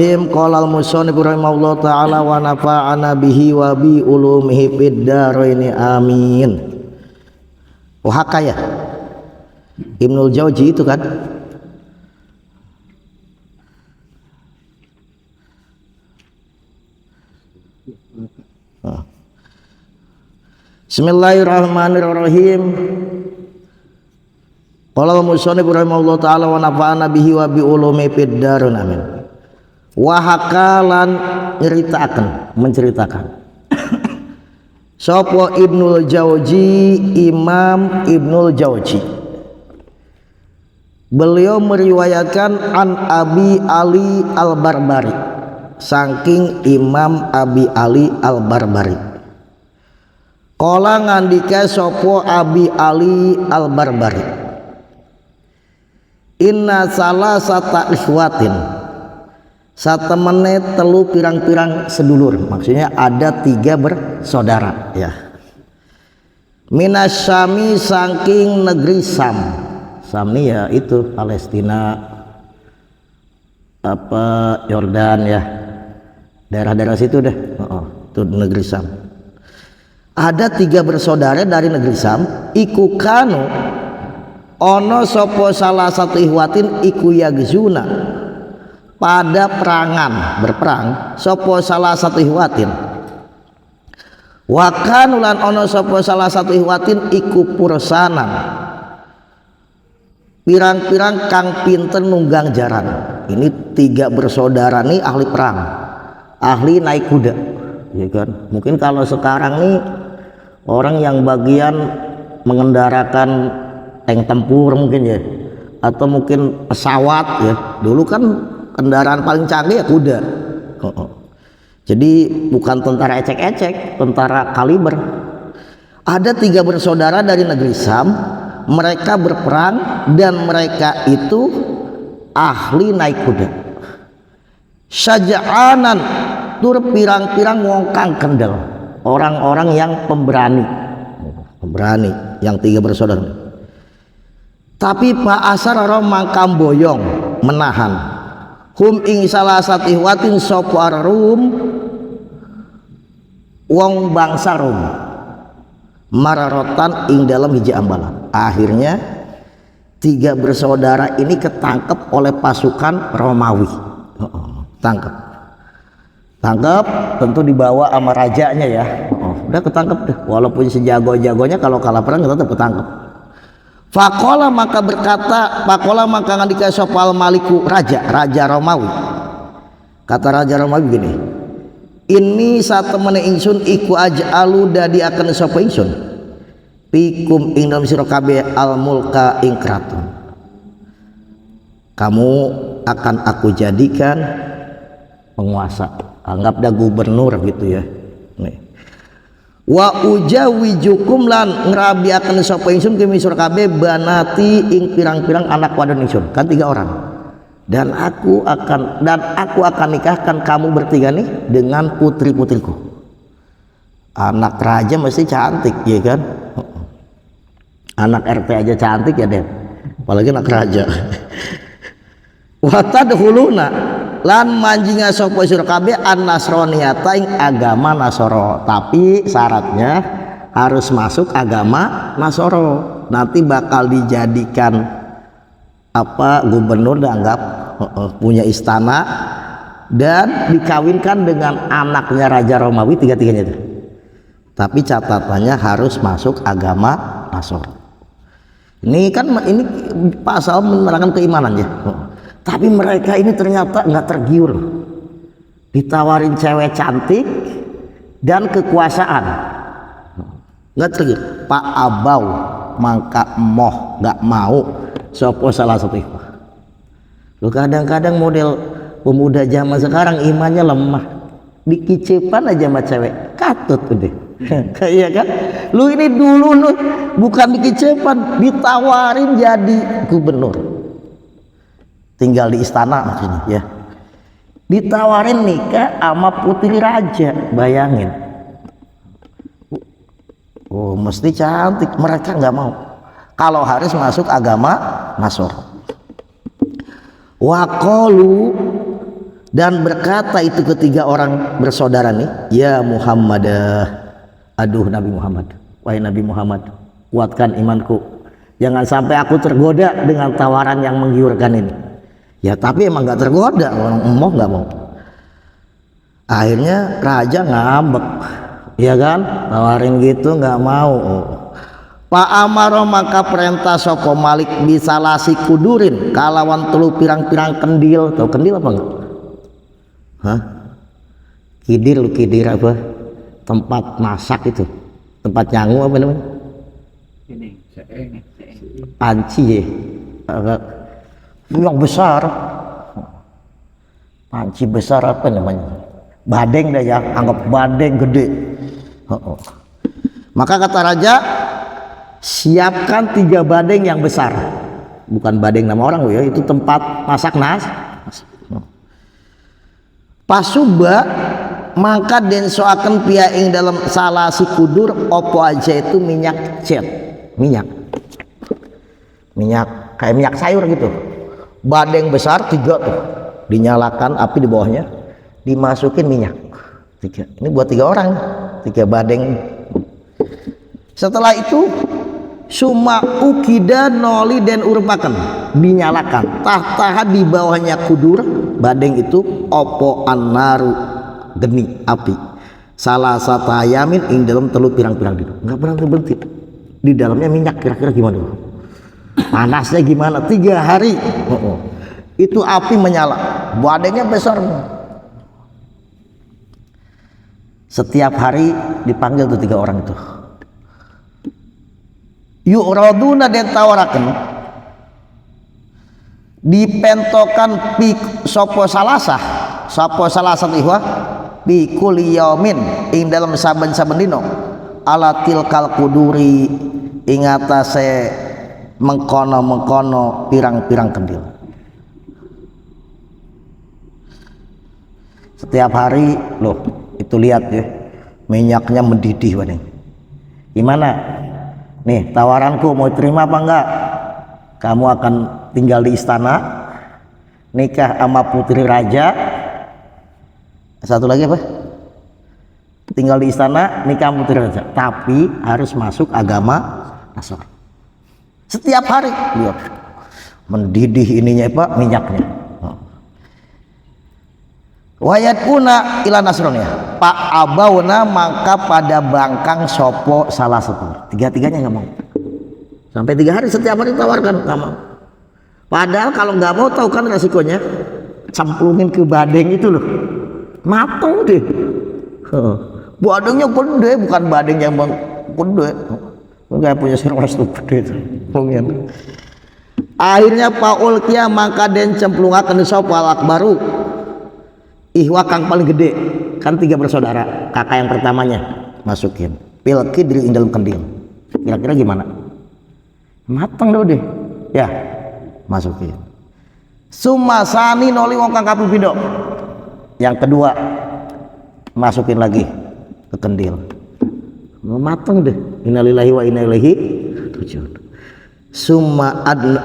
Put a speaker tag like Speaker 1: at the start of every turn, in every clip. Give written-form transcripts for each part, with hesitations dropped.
Speaker 1: Bismillahirrahmanirrahim. Qala al-musannif rahimahullah ta'ala wa nafa'ana bihi wa bi ulumihi fid dharain amin. Wahaka ya Ibnul Jauzi itu kan. Bismillahirrahmanirrahim. Qala al-musannif rahimahullah ta'ala wa nafa'ana bihi wa bi ulumihi fid dharain amin. Wahakalan menceritakan Sopo Ibnul Jauzi, Imam Ibnul Jauzi, beliau meriwayatkan an Abi Ali Al-Barbari, saking Imam Abi Ali Al-Barbari. Kala ngandika sopo Abi Ali Al-Barbari, inna salasata ikhwatin, satemene telu pirang-pirang sedulur, maksudnya ada 3 bersaudara ya. Minas Syami, saking negeri Sam. Sam ini ya itu Palestina, apa Yordan ya, daerah-daerah situ deh. Itu negeri Sam. Ada 3 bersaudara dari negeri Sam. Iku kanu ono sopo salah satu ihwatin iku yagzuna, pada berperang sopo salah satu ihwatin. Wakanulan ono sopo salah satu ihwatin iku pursanan, pirang-pirang kang pinter nunggang jaran. Ini 3 bersaudara nih ahli perang, ahli naik kuda ya kan. Mungkin kalau sekarang nih orang yang bagian mengendarakan tank tempur mungkin ya, atau mungkin pesawat ya. Dulu kan kendaraan paling canggih ya kuda. Jadi bukan tentara ecek-ecek, tentara kaliber. Ada 3 bersaudara dari negeri Sam, mereka berperang dan mereka itu ahli naik kuda. Syaja'anan, tur pirang-pirang wong kang kendel, orang-orang yang pemberani, yang 3 bersaudara. Tapi Pak Asar mangkam boyong menahan hum ing salah satu ihwatin sopo Rum, wong bangsa Rum, mararotan ing dalam hiji ambalan. Akhirnya 3 bersaudara ini ketangkep oleh pasukan Romawi. Tangkep tentu dibawa sama rajanya ya. Udah ketangkep deh, walaupun sejago-jagonya kalau kalah perang tetap ketangkep. Fakola maka ngandika sopal maliku, raja Romawi. Kata raja Romawi gini, ini satemene ingsun iku aj'alu dadi akan sapa ingsun pikum ing dalam sira kabeh al mulka ing kraton. Kamu akan aku jadikan penguasa, anggap dah gubernur gitu ya. Nih. Wa ujawijukum lan ngrabiaken sapa ingsun ke misur kabeh banati ing pirang-pirang anak wadon ingsun, kan 3 orang. Dan aku akan nikahkan kamu bertiga nih dengan putri-putriku. Anak raja mesti cantik ya kan. Anak RT aja cantik ya Den, apalagi anak raja. Wa tadkhuluna lan manjinga sapa sira kabeh an-nasroniyata ing agama Nasoro, tapi syaratnya harus masuk agama Nasoro. Nanti bakal dijadikan gubernur, dianggap punya istana dan dikawinkan dengan anaknya Raja Romawi, 3-tiganya itu. Tapi catatannya harus masuk agama Nasoro. Ini pasal menerangkan keimanan ya. Tapi mereka ini ternyata nggak tergiur, ditawarin cewek cantik dan kekuasaan, nggak tergiur. Pak Abau mangka moh nggak mau sopo salah satu ikhwah. Lu kadang-kadang model pemuda zaman sekarang imannya lemah, dikicepan aja sama cewek katut udah. Kayak kan, lu ini dulu lu bukan dikicepan, ditawarin jadi gubernur. Tinggal di istana maksudnya ya, ditawarin nikah sama putri raja, bayangin. Mesti cantik, mereka nggak mau. Kalau harus masuk agama Nasor. Waqalu Dan berkata itu ketiga orang bersaudara nih, ya Muhammad, aduh Nabi Muhammad, wahai Nabi Muhammad, kuatkan imanku, jangan sampai aku tergoda dengan tawaran yang menggiurkan ini. Ya tapi emang nggak tergoda, orang mau nggak mau. Akhirnya raja ngambek, ya kan, tawarin gitu nggak mau. Pak Amaro maka perintah soko Malik bisa lasi kudurin kalawan telu pirang-pirang kendil. Tahu kendil apa enggak? Hah? Kidir apa? Tempat masak itu, tempat nyangu apa namanya?
Speaker 2: Ini
Speaker 1: Panci ya. Yang besar, panci besar apa namanya? Badeng dah ya, anggap badeng gede. Maka kata raja, siapkan 3 badeng yang besar. Bukan badeng nama orang ya, itu tempat masak nas. Pasuba maka denso akan piaing dalam salah si kudur opo aja itu minyak jet, minyak kayak minyak sayur gitu. Badeng besar 3 tuh, dinyalakan api di bawahnya, dimasukin minyak 3. Ini buat 3 orang, 3 badeng. Setelah itu suma ukida noli dan urupakan, dinyalakan tahtaha di bawahnya kudur badeng itu opo anaru geni api salah satu ayamin ing dalam telu pirang-pirang itu nggak pernah berhenti. Di dalamnya minyak, kira-kira gimana? Panasnya gimana? 3 hari itu api menyala, badengnya besar. Setiap hari dipanggil tuh 3 orang itu, yu'raduna den tawaraken, dipentokan pi sopo salasah ihwa bi kulli yaumin ing dalam saben-saben dino ala tilkal kuduri ing atase mengkono pirang-pirang kendil. Setiap hari loh, itu lihat ya, minyaknya mendidih badeng. Gimana? Nih tawaranku, mau terima apa enggak? Kamu akan tinggal di istana, nikah sama putri raja. Satu lagi apa? Tinggal di istana, nikah sama putri raja, tapi harus masuk agama Nasrani. Setiap hari lihat mendidih ininya Pak, minyaknya. Wayatuna ila Nasrani, Pak Abauna maka pada bangkang sopo salah satu. 3-tiganya nggak mau. Sampai 3 hari setiap hari tawarkan, nggak mau. Padahal kalau nggak mau, tahu kan resikonya, cemplungin ke badeng itu loh, mateng deh. Badengnya gede, bukan badeng yang gede, nggak punya serwas tuh gede itu. Akhirnya Paul kia maka den cemplungaken sapa akbaru ihwa kang paling gede, kan 3 bersaudara, kakak yang pertamanya masukin pil kidri ing dalam kendil. Kira-kira gimana? Mateng deh ya, masukin. Sumasani noli wong kang kaping pindho, yang kedua masukin lagi ke kendil, mateng deh. Innalillahi wa inna ilaihi raji'un.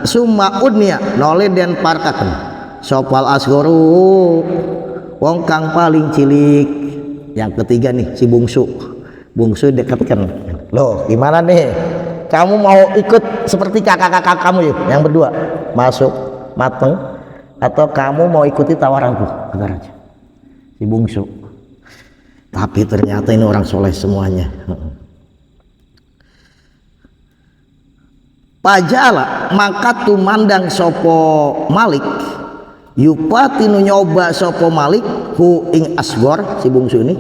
Speaker 1: Summa udnia noli den parkaken sopal asgoru wong kang paling cilik. Yang ketiga nih si bungsu dekatkan. Loh gimana nih, kamu mau ikut seperti kakak-kakak kamu ya, yang berdua masuk mateng, atau kamu mau ikuti tawaranku? Kata raja, si bungsu. Tapi ternyata ini orang soleh semuanya. Pajala maka tumandang sopo Malik yupatinu nyoba sopo Malik hu ing asgor, si bungsu ini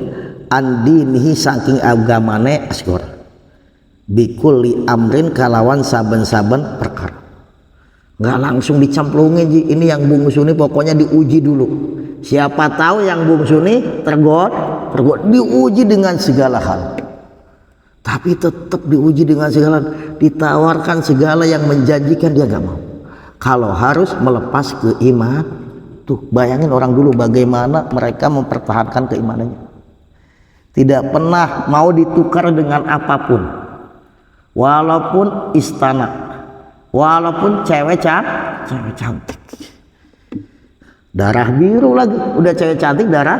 Speaker 1: andinihi saking agamane asgor bikulli amrin kalawan saben-saben perkara. Nggak langsung dicemplungin ji. Ini yang bungsu ini pokoknya diuji dulu. Siapa tahu yang bungsu ini tergod diuji dengan segala hal. Tapi tetap diuji dengan segala, ditawarkan segala yang menjanjikan, dia nggak mau. Kalau harus melepas keimanan, tuh bayangin orang dulu bagaimana mereka mempertahankan keimanannya. Tidak pernah mau ditukar dengan apapun, walaupun istana, walaupun cewek cantik. darah biru lagi, udah cewek cantik darah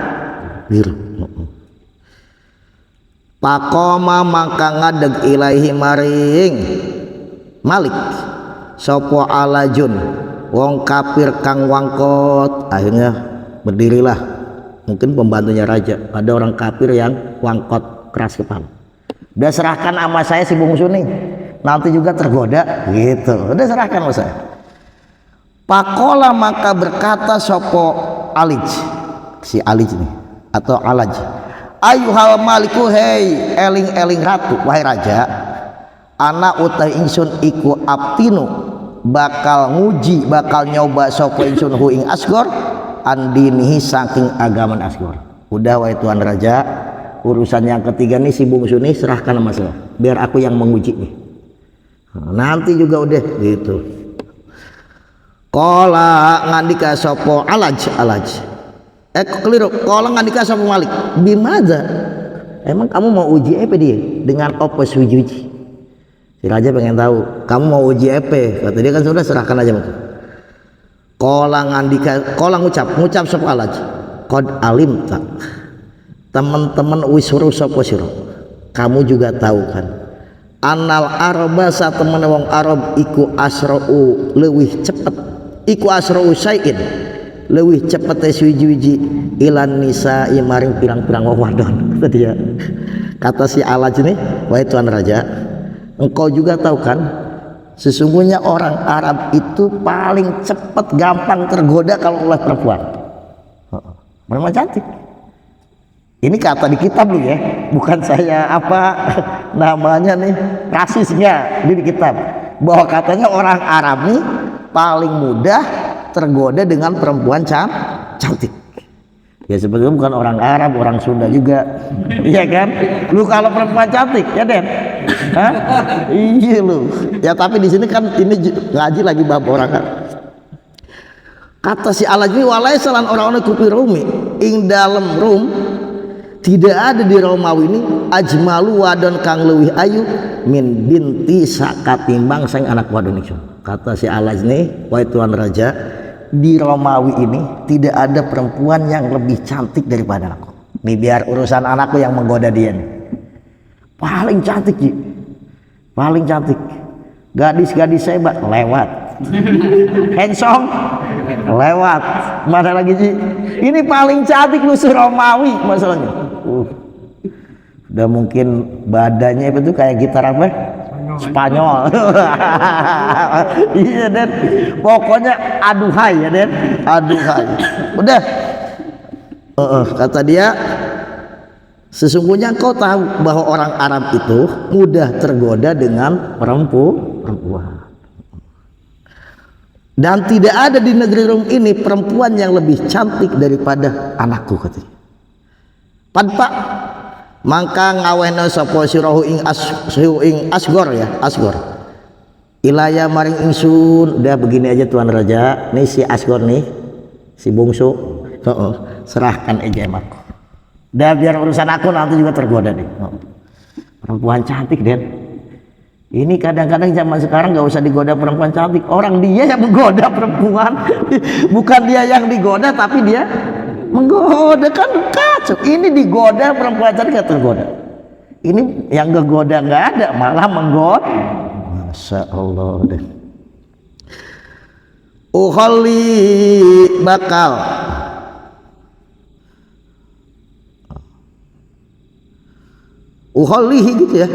Speaker 1: biru. Pakoma mangka ngadeg ilaihi maring Malik sopo alajun wong kafir kang wangkot. Akhirnya berdirilah, mungkin pembantunya raja, ada orang kafir yang wangkot keras kepala. Udah serahkan sama saya si bungsu nih, nanti juga tergoda gitu, udah serahkan sama saya. Pakola maka berkata sopo Alij, si Alij nih atau Alaj, ayuhal maliku, hei eling-eling ratu, wahai raja, anak utai ingsun iku aptinu bakal nguji, bakal nyoba sopo ingsun hu ing Asgor andinihi saking agaman Asgor. Udah wahai tuan raja, urusan yang ketiga nih si bungsu nih serahkan sama saya, biar aku yang menguji nih, nanti juga udah gitu. Kola ngandika sopo Alaj, keliru. Kola ngandika sopo Malik, bimaza, emang kamu mau uji apa dia dengan opus uji? Si raja pengen tahu kamu mau uji apa, kata dia kan sudah serahkan aja. Kola ngandika, kola ngucap sopo Alaj, kod alim tak, teman-teman wisuru sopo siro, kamu juga tahu kan, anal araba sa temen wong Arab iku asra'u lewih cepet, iku asra'u syai'in lewih cepet suji-uji ilan nisa maring pirang-pirang wong wadon. Kata dia, kata si Alaj nih, wahai tuan raja, engkau juga tahu kan sesungguhnya orang Arab itu paling cepet gampang tergoda kalau oleh perempuan. Perempuan cantik. Ini kata di kitab lu ya, bukan saya apa namanya nih rasisnya, ini di kitab bahwa katanya orang Arab nih paling mudah tergoda dengan perempuan cantik. Ya sebetulnya bukan orang Arab, orang Sunda juga, iya kan? Lu kalau perempuan cantik ya Den, hah? Iya lu. Ya tapi di sini kan ini ngaji lagi bab orang kan. Kata si Alajmi, walai salan orang-orang kupi Rumi, ing dalam Rum tidak ada di Romawi ini ajmalu wadon kang leuwih ayu min binti sakatimbang sang anak wadon itu. Kata si Alaj nih, wahai tuan raja, di Romawi ini tidak ada perempuan yang lebih cantik daripada aku. Nih biar urusan anakku yang menggoda dia nih. Paling cantik Ji, paling cantik. Gadis-gadis hebat lewat, handsome lewat. Mana lagi Ji? Ini paling cantik lu Romawi masalahnya. Udah mungkin badannya itu kayak gitar apa? Spanyol. Iya Den, pokoknya aduhai ya Den, aduhai. Udah, kata dia, sesungguhnya kau tahu bahwa orang Arab itu mudah tergoda dengan perempuan. Dan tidak ada di negeri Rum ini perempuan yang lebih cantik daripada anakku, katanya. Padpa mangka ngawehna sapa sirahu ing Asgor ya, Asgor. Ilaya maring ingsun. Udah begini aja tuan raja, nih si Asgor nih, si bungsu, serahkan aja emakku. Udah biar urusan aku nanti juga tergoda deh. Perempuan cantik Den. Ini kadang-kadang zaman sekarang nggak usah digoda perempuan cantik, orang dia yang menggoda perempuan, bukan dia yang digoda tapi dia menggoda, kan kacau. Ini digoda perempuan cantik nggak tergoda, ini yang ngegoda nggak ada, malah menggoda. Masya Allah deh. Uholi bakal uholihi gitu ya,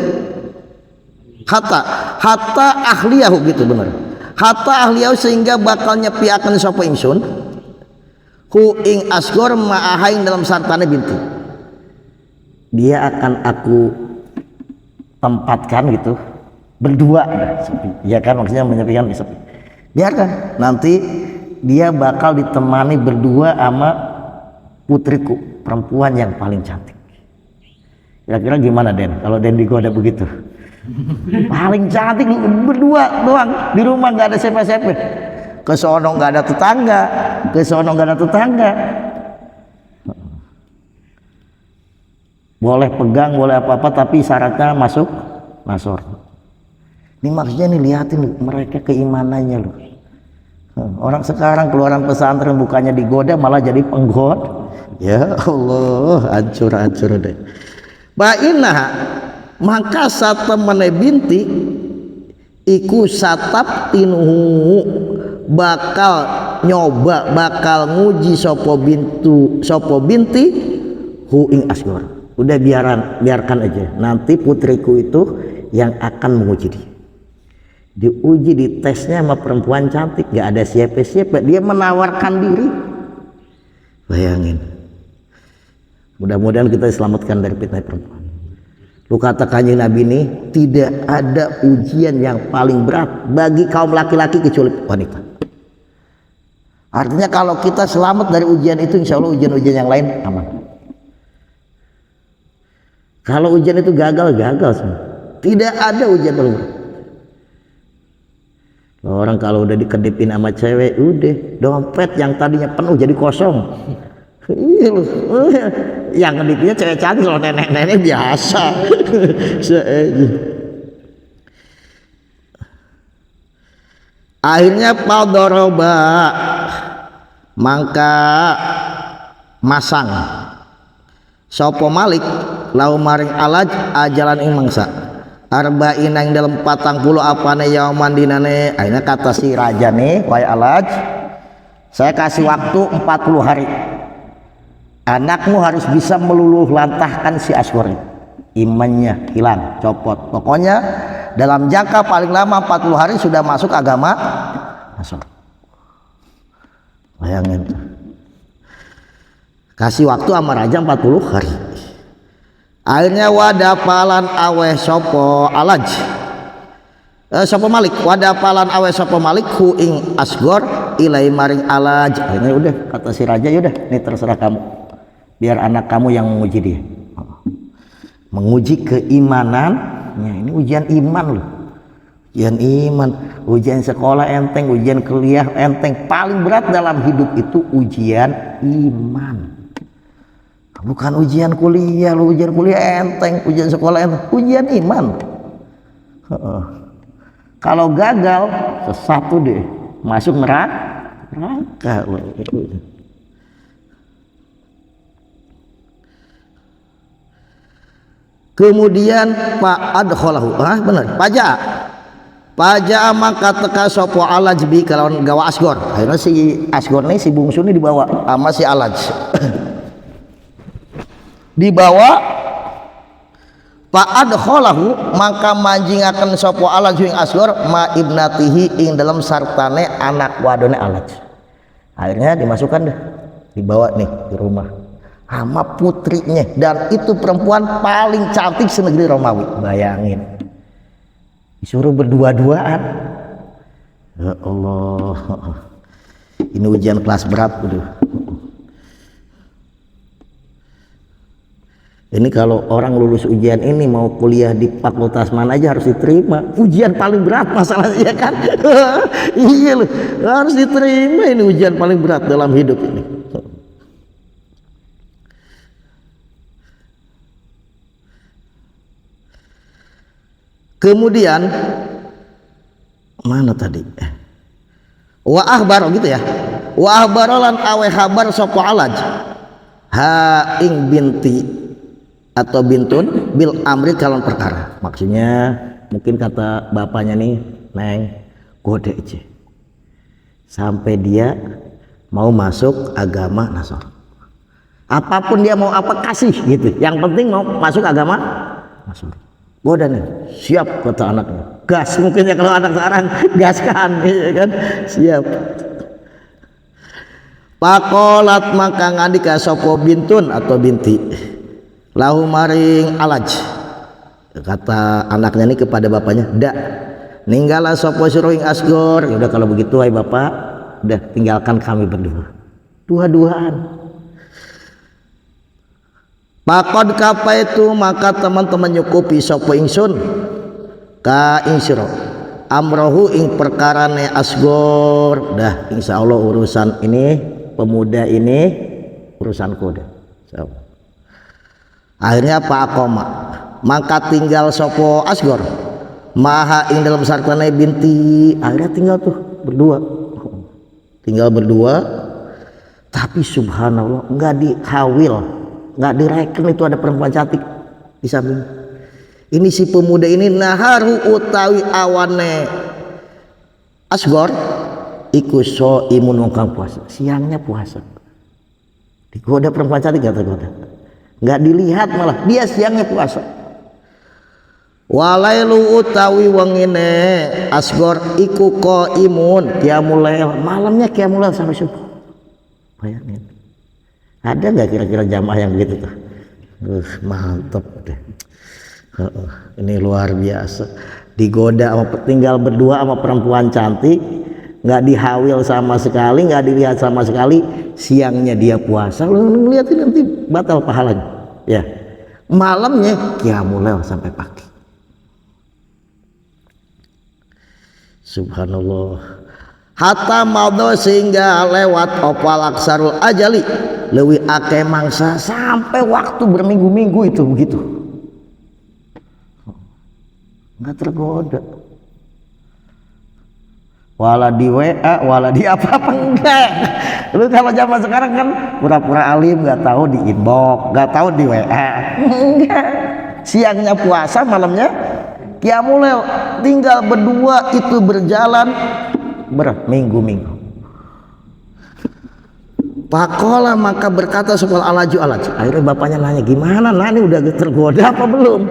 Speaker 1: hatta ahliyahu gitu bener, hatta ahliyahu sehingga bakal nyepiakan sapa ingsun hu ing Asgor ma'ahain dalam sartane binti, dia akan aku tempatkan gitu berdua sepi, ya kan, maksudnya menyepikan sepi, biarkan nanti dia bakal ditemani berdua sama putriku perempuan yang paling cantik. Kira-kira gimana Den kalau Den digoda begitu? Paling cantik berdua doang di rumah, nggak ada siapa-siapa, ke sono nggak ada tetangga, ke sono nggak ada tetangga, boleh pegang boleh apa-apa tapi syaratnya masuk masor. Ini maksudnya nih, lihatin mereka keimanannya loh. Orang sekarang keluaran pesantren bukannya digoda malah jadi penggoda. Ya Allah, hancur deh. Bainah maka satemene binti iku satap tinuhu bakal nyoba bakal nguji sopo binti hu ing asgor. Udah biarkan aja, nanti putriku itu yang akan menguji dia. Diuji di tesnya sama perempuan cantik, gak ada siapa-siapa, dia menawarkan diri. Bayangin, mudah-mudahan kita diselamatkan dari fitnah perempuan. Lu kata Kanjeng Nabi ini, tidak ada ujian yang paling berat bagi kaum laki-laki kecuali wanita. Artinya kalau kita selamat dari ujian itu, insya Allah ujian-ujian yang lain aman. Kalau ujian itu gagal semua. Tidak ada ujian paling berat. Orang kalau udah dikedipin sama cewek, udah dompet yang tadinya penuh jadi kosong. Yang kedipinnya cewek cantik, kalau nenek-nenek biasa. Akhirnya padoroba mangka masang sopo Malik lau maring alaj ajalan ing mangsa arba'in yang dalam 40 apane yauman dinane. Akhirnya kata si raja nih, wahai alaj, saya kasih waktu 40 hari, anakmu harus bisa meluluh lantahkan si Asgor, imannya hilang, copot. Pokoknya dalam jangka paling lama 40 hari sudah masuk agama Nasr. Bayangin, kasih waktu sama raja 40 hari. Akhirnya wadapalan aweh sopo alaj sopo Malik, wadapalan aweh sopo Malik hu ing Asgor ilai maring alaj. Akhirnya udah kata si raja, yaudah ini terserah kamu, biar anak kamu yang menguji dia, menguji keimanannya. Ini ujian iman loh, ujian iman. Ujian sekolah enteng, ujian kuliah enteng, paling berat dalam hidup itu ujian iman. Bukan ujian kuliah, lu ujian kuliah enteng, ujian sekolah enteng, ujian iman. Kalau gagal sesuatu deh, masuk neraka loh. Kemudian Pak adkholahu, benar, pajak maka teka sopo alaj bi kalawan gawa Asgor. Akhirnya si Asgor nih, si bungsu nih dibawa sama si alaj. Dibawa Pak adkholahu maka manjingaken sopo alaj ing Asgor ma ibnatihi ing dalam sartane anak wadone alaj. Akhirnya dimasukkan deh, dibawa nih di rumah sama putrinya, dan itu perempuan paling cantik senegeri Romawi. Bayangin, disuruh berdua-duaan. Ya Allah, ini ujian kelas berat. Ini kalau orang lulus ujian ini mau kuliah di fakultas mana aja harus diterima. Ujian paling berat masalahnya kan. Iya loh, harus diterima. Ini ujian paling berat dalam hidup ini. Kemudian mana tadi? Wa ahbar gitu ya. Wa ahbarolan awe habar sopo alaj ha ing binti atau bintun bil amri kalon perkara. Maksudnya mungkin kata bapaknya nih, neng kode aja sampai dia mau masuk agama Nasr. Apapun dia mau apa kasih gitu. Yang penting mau masuk agama Nasr. Goda nih, siap kata anaknya. Gas mungkin ya, kalau anak sekarang gaskan, ya kan? Siap. Pakolat maka ngandika sopo bintun atau binti lahu maring alaj. Kata anaknya ini kepada bapaknya, dak ninggala sopo suruing Asgor. Ya udah kalau begitu, hai bapak, udah tinggalkan kami berdua, dua-duaan. Pakod kapa itu maka teman-teman nyukupi sopo ingsun ka insiro amrohu ing perkarane Asgor. Dah insya Allah urusan ini pemuda ini urusan kode. So. Akhirnya Pak Akoma maka tinggal sopo Asgor maha ing dalam sarkane binti. Akhirnya tinggal tuh berdua. tinggal berdua, tapi subhanallah nggak dihawil, nggak direken itu ada perempuan cantik di samping. Ini si pemuda ini naharu utawi awane asgor iku so imun wong puasa, siangnya puasa. Digoda perempuan cantik gak tergoda, nggak dilihat, malah dia siangnya puasa. Walailu utawi wengine asgor iku ko imun qiyamul lail, malamnya qiyamul lail sampai subuh. Bayangin, ada nggak kira-kira jamaah yang begitu tuh? Mantep deh. Ini luar biasa. Digoda sama tinggal berdua sama perempuan cantik, nggak dihawil sama sekali, nggak dilihat sama sekali, siangnya dia puasa, lu lihatin nanti batal pahalanya ya, malamnya qiyamul lail sampai pagi. Subhanallah. Hatta madho sehingga lewat opal aksarul ajali, leuwih akeh mangsa sampai waktu berminggu-minggu itu begitu, nggak tergoda. Wala di WA, wala di apa-apa, enggak. Lu kalau zaman sekarang kan pura-pura alim, nggak tahu di inbox, nggak tahu di WA. Enggak. Siangnya puasa, malamnya qiyamul lail, tinggal berdua itu berjalan berminggu-minggu. Pakola maka berkata sebuah alaju. Akhirnya bapaknya nanya, gimana nak, ini udah tergoda apa belum?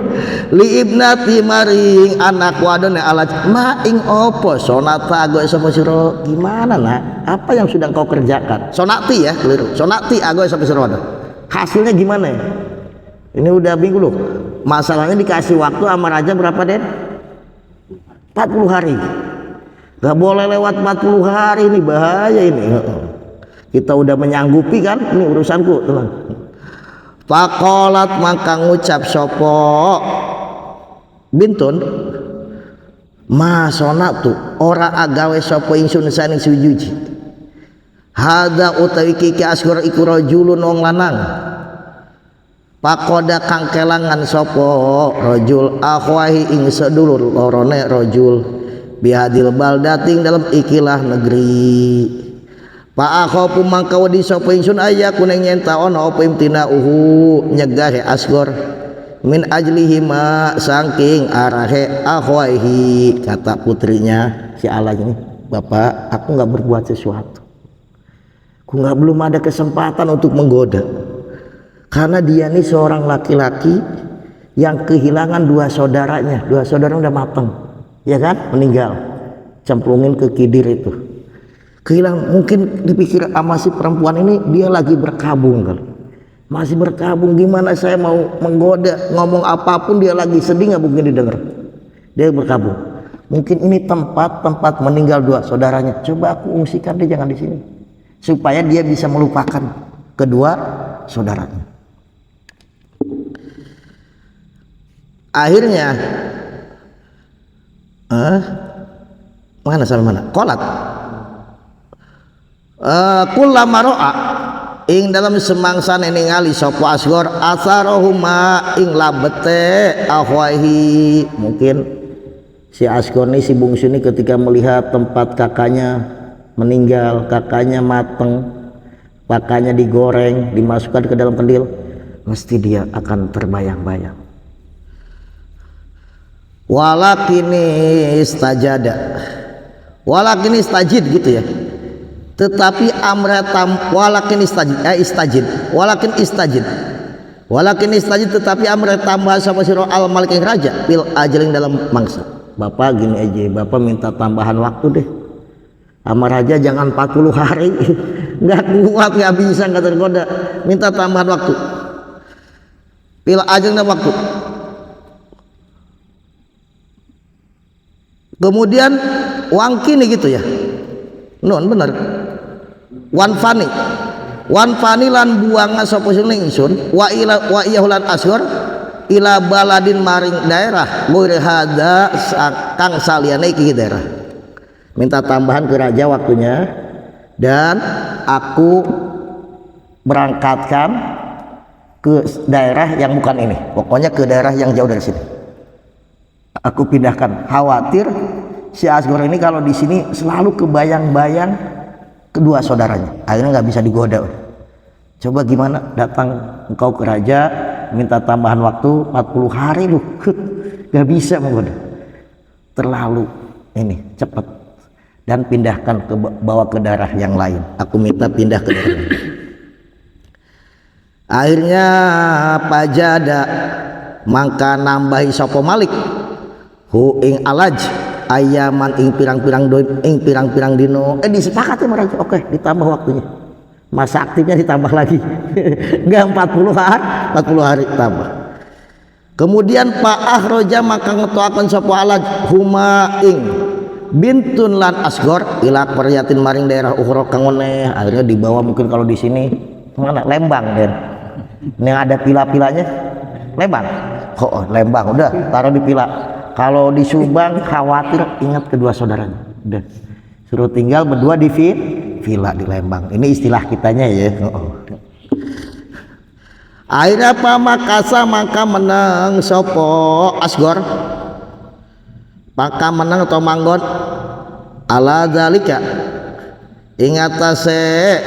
Speaker 1: Li ibnati maring anak wadon alaj ma ing opo sonata agoe sapa sira, gimana nak, apa yang sudah kau kerjakan? Sonati ya, keliru. Sonati agoe sapa sira. Hasilnya gimana ya? Ini udah minggu loh. Masalahnya dikasih waktu sama raja berapa, Den? 40 hari. Gak boleh lewat 40 hari, ini bahaya ini. Kita udah menyanggupi kan, ini urusanku, teman. Pakolat maka ngucap sopo bintun ma sonatu ora agawe sopo ingsun saning sujuji hada utawi kiki asgor iku rajulun wong lanang. Pakoda kang kelangan sopo rajul akhwahi ing sedulur lorone rajul bihadil baldating dalam ikilah negeri. Pak akhopu mangkau di sopo ingsun aya kuneng nyenta ono apa imtinauhu nyegahe asgor min ajlihi ma saking arahe akhwaihi, kata putrinya si Alaj ini, bapak aku nggak berbuat sesuatu, aku nggak, belum ada kesempatan untuk menggoda, karena dia ini seorang laki-laki yang kehilangan dua saudaranya udah mateng ya kan, meninggal, cemplungin ke kidir itu. Kehilangan, mungkin dipikir sama si perempuan ini dia lagi berkabung kan, masih berkabung, gimana saya mau menggoda, ngomong apapun dia lagi sedih nggak mungkin didengar, dia berkabung. Mungkin ini tempat meninggal dua saudaranya, coba aku ungsikan dia jangan di sini supaya dia bisa melupakan kedua saudaranya. Akhirnya mana sama mana kolat kullama ro'a ing dalam semangsa ningali sapa asgor asarohuma ing labete ahwahi. Mungkin si asgor ini, si bungsu ini ketika melihat tempat kakaknya meninggal, kakaknya mateng, kakaknya digoreng, dimasukkan ke dalam kendil, mesti dia akan terbayang-bayang. Walakini istajid gitu ya, tetapi amratam walakin istajid tetapi amrat tambah sama sira al malik ing raja pil ajaling dalam mangsa. Bapak gini aja, bapak minta tambahan waktu deh sama raja, jangan 40 hari nggak kuat, nggak bisa, nggak tergoda, minta tambahan waktu pil ajaling dalam waktu. Kemudian wangki nih gitu ya, non bener wan fani lan buangan sapa ingsun wa iyahulan asghar ila baladin maring daerah muir hada kang saliyane iki daerah. Minta tambahan ke raja waktunya, dan aku berangkatkan ke daerah yang bukan ini, pokoknya ke daerah yang jauh dari sini aku pindahkan. Khawatir si asghar ini kalau di sini selalu kebayang-bayang kedua saudaranya. Akhirnya nggak bisa digoda. Coba gimana datang engkau ke raja minta tambahan waktu 40 hari loh. Nggak bisa menggoda. Terlalu ini cepat. Dan pindahkan bawa ke daerah yang lain. Aku minta pindah ke daerah lain. Akhirnya pajada mangka nambahi sapa Malik hu ing alaj ayaman ing pirang-pirang dino disepakati sama raja. Oke, ditambah waktunya, masa aktifnya ditambah lagi. Enggak 40 hari tambah. Kemudian Pak Ahroja maka ngetuakan sapa alaj huma ing bintun lan asgor ila qaryatin maring daerah ukhra kang weneh. Akhirnya dibawa, mungkin kalau di sini mana Lembang Den, ini yang ada pila-pilanya Lembang. Oh, Lembang udah taruh di pila. Kalau di Subang khawatir, ingat kedua saudaranya, udah suruh tinggal berdua di villa di Lembang. Ini istilah kitanya ya. Akhirnya pamakasa maka menang sopo asgor, maka menang atau manggon ala zalika ingatase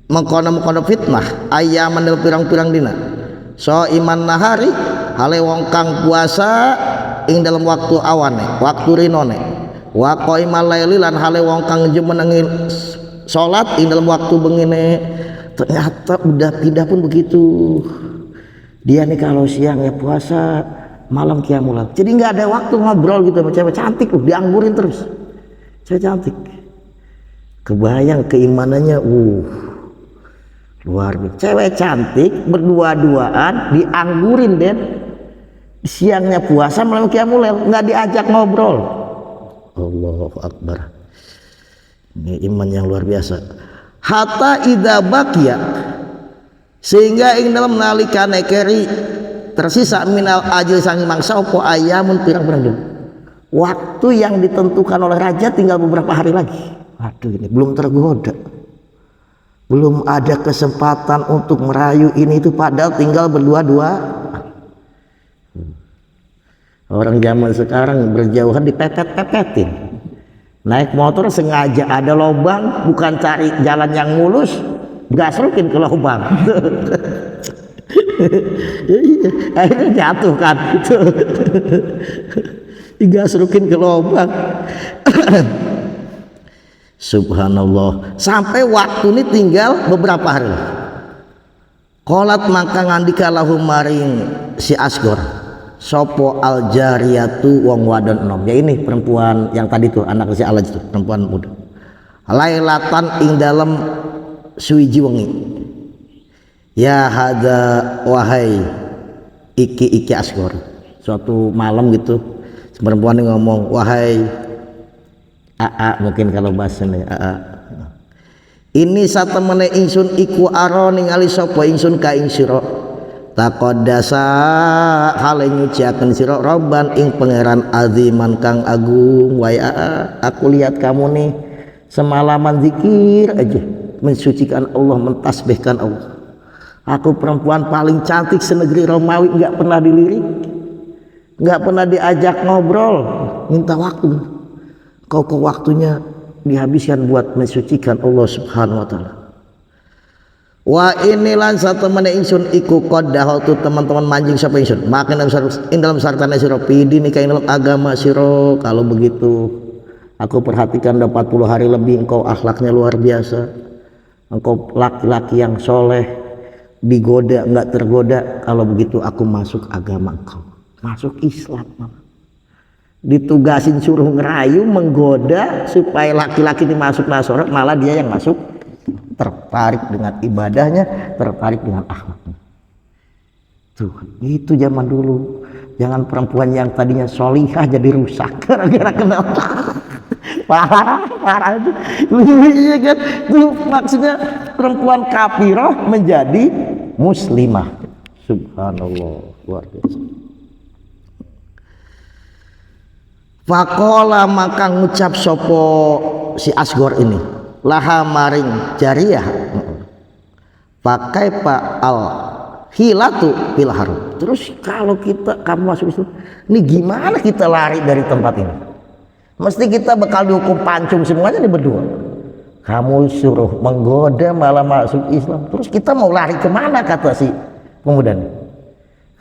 Speaker 1: mengkono fitnah ayam menel pirang-pirang dina so iman nahari hale wong kang puasa ing dalam waktu awane waktu rinone wa qaimal laili lan hale wong kang jumenengi salat ing dalam waktu bengine. Ternyata udah pindah pun begitu, dia nih kalau siang ya puasa, malam qiyamul lail, jadi nggak ada waktu ngobrol gitu sama cewek cantik loh, dianggurin terus cewek cantik. Kebayang keimanannya luar biasa. Cewek cantik berdua-duaan dianggurin Den, siangnya puasa malam qiyamul lail, nggak diajak ngobrol. Allahu Akbar, ini iman yang luar biasa. Hatta idza baqiya, sehingga ing dalam nalikane keri tersisa minal ajil sangi mangsa opo ayamun pirang-pirang dina. Waktu yang ditentukan oleh raja tinggal beberapa hari lagi. Waduh, ini belum tergoda, belum ada kesempatan untuk merayu ini itu, padahal tinggal berdua-dua. Orang zaman sekarang berjauhan dipepet-pepetin. Naik motor sengaja ada lubang, bukan cari jalan yang mulus, gasrukin ke lubang. Akhirnya jatuh kan, digasrukin ke lubang. Subhanallah, sampai waktu ini tinggal beberapa hari. Qolat maka ngandika lahum maring si Asgor sopo al jariyatu wong wadon enom, ya ini perempuan yang tadi tuh anak si Alaj itu, perempuan muda. Lailatan ing dalam suwiji wengi, ya hada wahai iki Asgor, suatu malam gitu perempuan ini ngomong, wahai Aa, mungkin kalau bahasanya Aa, ini satemene ingsun iku aro ningali sapa ingsun ka ing sira taqaddasa hale nyuciaken sira robban ing pangeran aziman kang agung. Wai aku lihat kamu nih semalaman zikir aja mensucikan Allah, mentasbihkan Allah. Aku perempuan paling cantik senegeri Romawi, nggak pernah dilirik, nggak pernah diajak ngobrol, minta waktu. Kau ke waktunya dihabiskan buat mensucikan Allah Subhanahu wa taala. Wa inilan satu mana ingsun iku qadahal tu teman-teman manjing sapa ingsun makin dalam sartana sira pidi nikah dalam agama sira. Kalau begitu aku perhatikan udah 40 hari lebih, engkau akhlaknya luar biasa, engkau laki-laki yang soleh, digoda enggak tergoda. Kalau begitu aku masuk agama engkau, masuk Islam. Ditugasin suruh ngerayu menggoda supaya laki-laki ini masuk Nasrani, malah dia yang masuk, tertarik dengan ibadahnya, tertarik dengan akhlaknya. Tuh, itu zaman dulu. Jangan perempuan yang tadinya solihah jadi rusak gara-gara kenal. Parah itu. Iya kan? Itu maksudnya perempuan kafiroh menjadi muslimah. Subhanallah, luar biasa. Faqala maka ngucap sopo si Asgor ini laha maring jariyah, pakai pak al hilatu bil harum. Terus kalau kamu masuk Islam, ini gimana kita lari dari tempat ini? Mesti kita bakal dihukum pancung semuanya nih berdua. kamu suruh menggoda malah masuk Islam, terus kita mau lari kemana, kata si pemuda ini.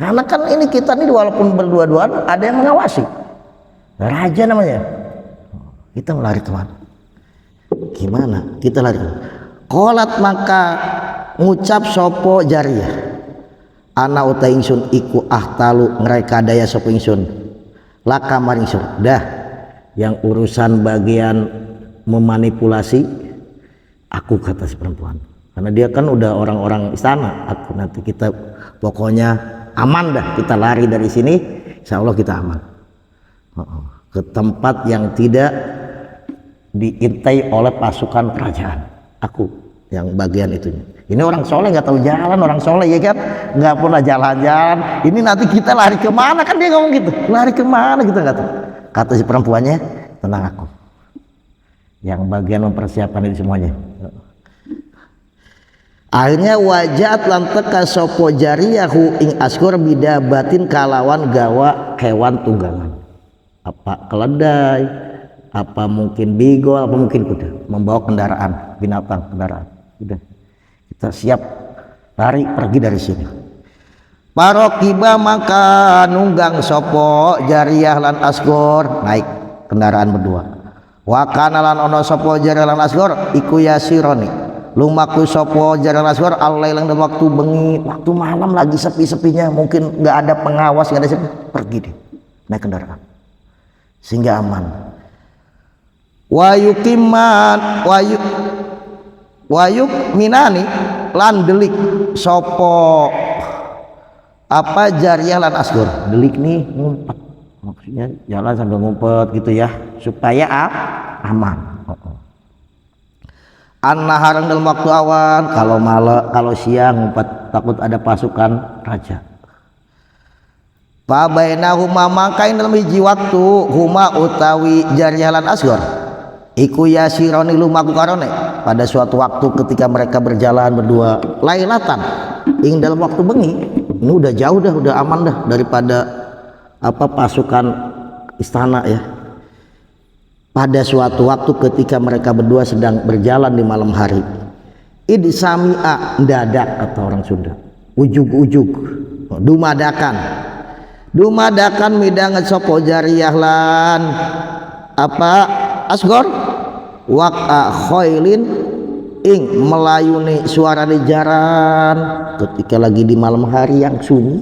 Speaker 1: Karena kan ini kita nih walaupun berdua-duaan ada yang mengawasi, raja namanya, kita mau lari kemana, gimana kita lari kemana? Qolat, maka ngucap sopo Jariyah, ana uta ingsun iku ahtalu ngreka daya sopo ingsun laka maring ingsun. Dah, yang urusan bagian memanipulasi aku, kata si perempuan, karena dia kan udah orang-orang istana. Aku nanti kita pokoknya aman dah, kita lari dari sini insya Allah kita aman ke tempat yang tidak diintai oleh pasukan kerajaan. Aku yang bagian itunya. Ini orang soleh nggak tahu jalan, orang soleh ya kan, nggak pernah jalan-jalan. Ini nanti kita lari kemana, kan dia ngomong gitu, lari kemana kita nggak tahu. Kata si perempuannya, tenang aku, yang bagian mempersiapkan itu semuanya. Akhirnya wajat lan teka sopo Jariyahu ing Asghar bidabatin kalawan gawa hewan tunggangan, apa keledai, apa mungkin bigol, apa mungkin kuda, membawa kendaraan binatang, kendaraan. Udah, kita siap lari pergi dari sini. Parokiba, maka nunggang sopo Jariyah lan Asghar, naik kendaraan berdua. Wakana lan ono sopo Jariyah lan Asghar iku yasironi, lumaku sopo Jariyah lan Asghar alailang dan waktu bengi, waktu malam lagi sepi-sepinya, mungkin nggak ada pengawas, nggak ada sepi, pergi deh naik kendaraan sehingga aman. Wayukiman wayuk minani lan delik sopo apa Jariyah lan Asghar. Delik nih ngumpet, maksudnya jalan sambil ngumpet gitu ya, supaya aman. An-nahar dalam waktu awan, kalau malam, kalau siang ngumpet takut ada pasukan raja. Fa bainahuma, maka dalam hiji waktu huma utawi Jariyah lan Asghar iku yasironi lumaku karone, pada suatu waktu ketika mereka berjalan berdua, lailatan ing dalam waktu bengi. Ini udah jauh dah, udah aman dah daripada apa pasukan istana ya. Pada suatu waktu ketika mereka berdua sedang berjalan di malam hari, id sami'a, dadak kata orang Sunda, ujug-ujug, dumadakan midanget sopo Jariyah lan apa Asghar waqa khailin ing melayuni suara di jaran. Ketika lagi di malam hari yang sunyi,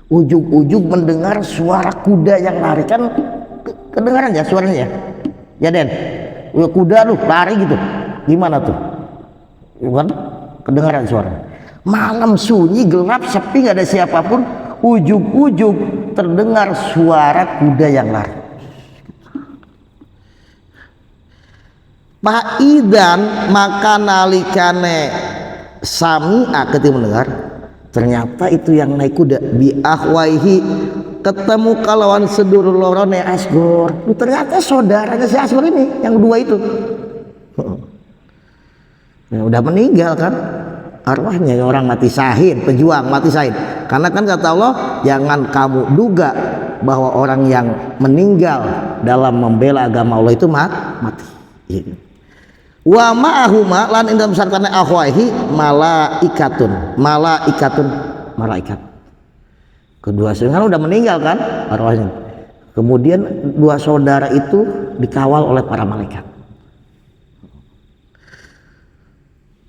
Speaker 1: ujug-ujug mendengar suara kuda yang lari. Kan kedengaran ya suaranya ya Den, kuda lu lari gitu, gimana tuh kan kedengaran suara. Malam sunyi gelap sepi nggak ada siapapun, ujug-ujug terdengar suara kuda yang lari. Fa'idan, maka nalikane sami'a, ketika mendengar, ternyata itu yang naik kuda bi ahwaihi, ketemu kalawan sedulur lorone Asghar. Ternyata saudaranya si Asghar ini yang dua itu udah meninggal kan arwahnya, orang mati syahid, pejuang mati syahid. Karena kan kata Allah, jangan kamu duga bahwa orang yang meninggal dalam membela agama Allah itu mati. Wa ma'ahuma lan indam sartane ahwaihi malaikat. Kedua saudara udah meninggal kan arwahnya. Kemudian dua saudara itu dikawal oleh para malaikat.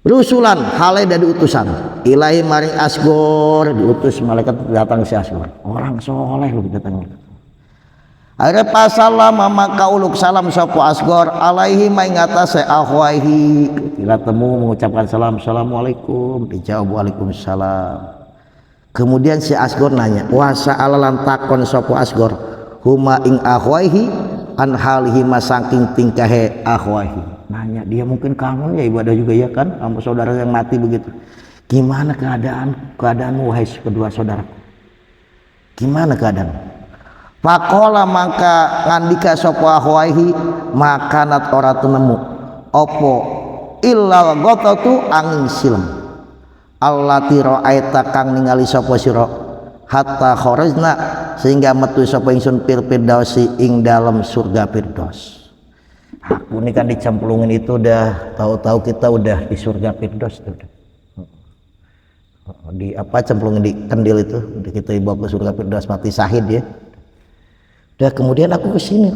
Speaker 1: Rusulan, hale dari utusan, ilahi maring Asghar, diutus malaikat datang si Asghar. Orang soleh lu datang. Akhirnya pasalama, maka uluk salam sapu Asghar alaihi maingatase ahwaihi. Bila temu mengucapkan salam, assalamualaikum, dijawab waalaikumsalam. Kemudian si Asghar nanya, wa sa'alalan takon sapu Asghar huma ing ahwaihi an halihi saking tingkahe ahwaihi. Nanya, dia mungkin kangen ya ibadah juga ya kan sama saudara yang mati begitu. Gimana keadaanmu wahai kedua saudaraku, gimana keadaan? Pakola, maka ngandika sopo ahwaihi, makanat ora tenemu opo illa gotatu angin silem allati ra'aita kang ningali sopo sira hatta kharajna, sehingga metu sopo ingsun fil firdausi ing dalam surga firdaus. Aku ini kan dicemplungin itu udah tahu-tahu kita udah di surga Firdaus tuh. Di apa cemplungin di kendil itu, kita dibawa ke surga Firdaus mati syahid ya. Udah kemudian aku ke sini.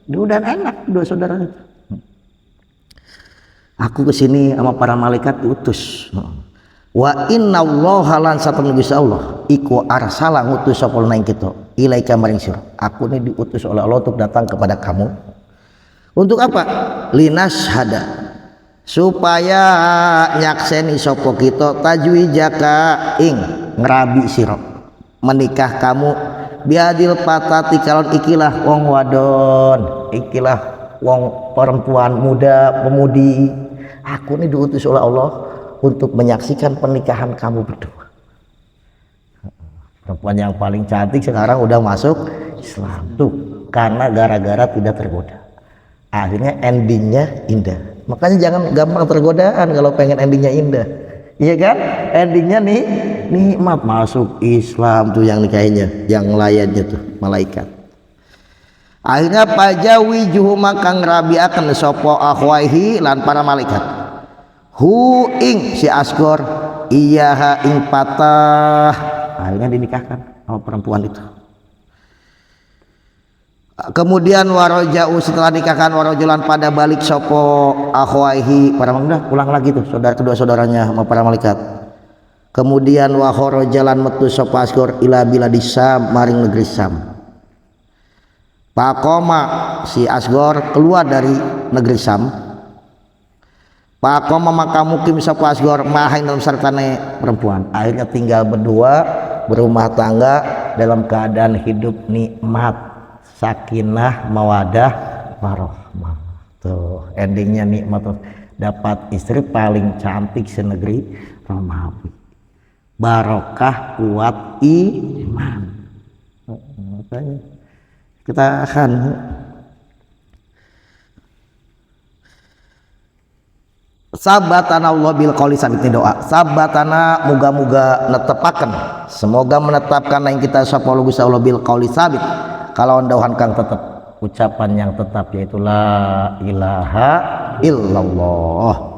Speaker 1: Udah enak dua saudara itu. Aku ke sini sama para malaikat diutus. Wa inna allaha lan satun Gusti Allah iku arsala ngutus sapa nang kita ilaika maring sira. Aku ini diutus oleh Allah untuk datang kepada kamu. Untuk apa? Linashhada, supaya nyakseni sapa kita tajwijaka ing ngrabi sira menikah kamu biadil patati kalon ikilah wong wadon, ikilah wong perempuan muda pemudi. Aku ini diutus oleh Allah untuk menyaksikan pernikahan kamu berdua. Perempuan yang paling cantik sekarang udah masuk Islam tuh karena gara-gara tidak tergoda. Akhirnya endingnya indah. Makanya jangan gampang tergodaan kalau pengen endingnya indah. Iya kan? Endingnya nih nikmat masuk Islam tuh yang nikahinya, yang layannya tuh malaikat. Akhirnya pajawi juhuma kang rabiaken sapa akhwaihi lan para malaikat. Hu ing si Asgor iyaha ing patah. Akhirnya dinikahkan sama perempuan itu. Kemudian warojau setelah nikahkan warojulan pada balik sopo akhwaihi para udah pulang lagi tuh saudara kedua saudaranya sama para malaikat. Kemudian wahorojalan metu sopo Asgor ila biladis Syam maring negeri Syam. Pakoma si Asgor keluar dari negeri Syam. Pakoma maka mukim sopo Asgor mahain dalam sertane perempuan. Akhirnya tinggal berdua berumah tangga dalam keadaan hidup nikmat, sakinah, mawadah, warahmah. Tuh endingnya nikmat tuh. Dapat istri paling cantik senegeri Romawi. Barokah kuat iman. Makanya kita akan sabatana Allah bil qouli sabit doa. Sabatana muga-muga netepaken. Semoga menetapkan yang kita sapa Gusti Allah bil qouli sabit. Kalau dauhan kang tetap ucapan yang tetap yaitu la ilaha illallah.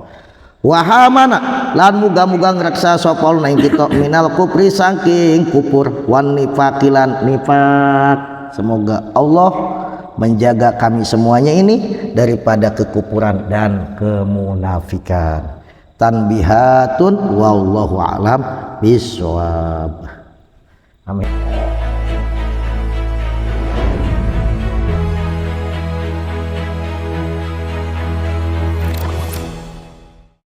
Speaker 1: Wahamana lan muga-muga ngreksa sapa Allah ing kita minal kufri saking kufur wan nifaqilan nifaq. Semoga Allah menjaga kami semuanya ini daripada kekufuran dan kemunafikan. Tanbihatun wallahu alam bisawab. Amin.